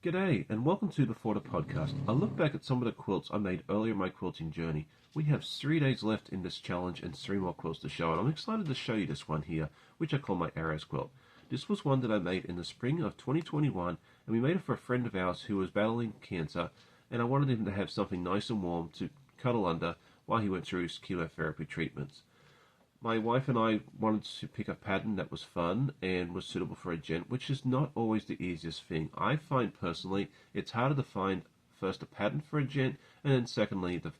G'day, and welcome to Before the Podcast. I look back at some of the quilts I made earlier in my quilting journey. We have 3 days left in this challenge and 3 more quilts to show, and I'm excited to show you this one here, which I call my Arrows quilt. This was one that I made in the spring of 2021, and we made it for a friend of ours who was battling cancer, and I wanted him to have something nice and warm to cuddle under while he went through his chemotherapy treatments. My wife and I wanted to pick a pattern that was fun and was suitable for a gent, which is not always the easiest thing. I find personally it's harder to find first a pattern for a gent and then secondly the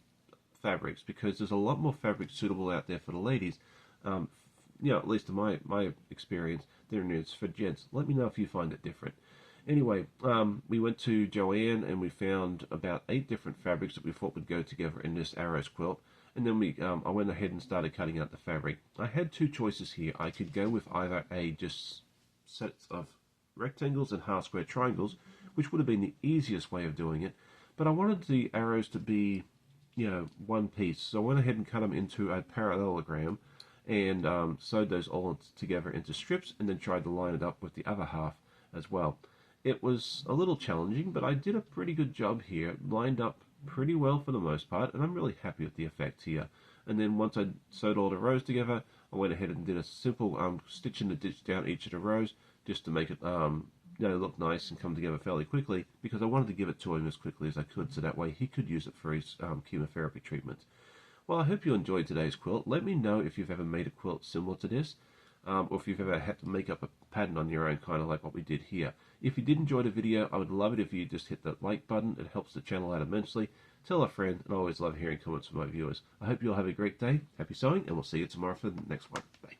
fabrics, because there's a lot more fabric suitable out there for the ladies, at least in my experience, than there is for gents. Let me know if you find it different. Anyway, we went to Joann and we found about 8 different fabrics that we thought would go together in this Arrows quilt. And then I went ahead and started cutting out the fabric. I had 2 choices here. I could go with either a just sets of rectangles and half square triangles, which would have been the easiest way of doing it. But I wanted the arrows to be, one piece. So I went ahead and cut them into a parallelogram and sewed those all together into strips and then tried to line it up with the other half as well. It was a little challenging, but I did a pretty good job here. It lined up pretty well for the most part, and I'm really happy with the effect here. And then once I sewed all the rows together, I went ahead and did a simple stitch in the ditch down each of the rows just to make it look nice and come together fairly quickly, because I wanted to give it to him as quickly as I could so that way he could use it for his chemotherapy treatment. Well, I hope you enjoyed today's quilt. Let me know if you've ever made a quilt similar to this, or if you've ever had to make up a pattern on your own, kind of like what we did here. If you did enjoy the video, I would love it if you just hit the like button. It helps the channel out immensely. Tell a friend, and I always love hearing comments from my viewers. I hope you all have a great day. Happy sewing, and we'll see you tomorrow for the next one. Bye.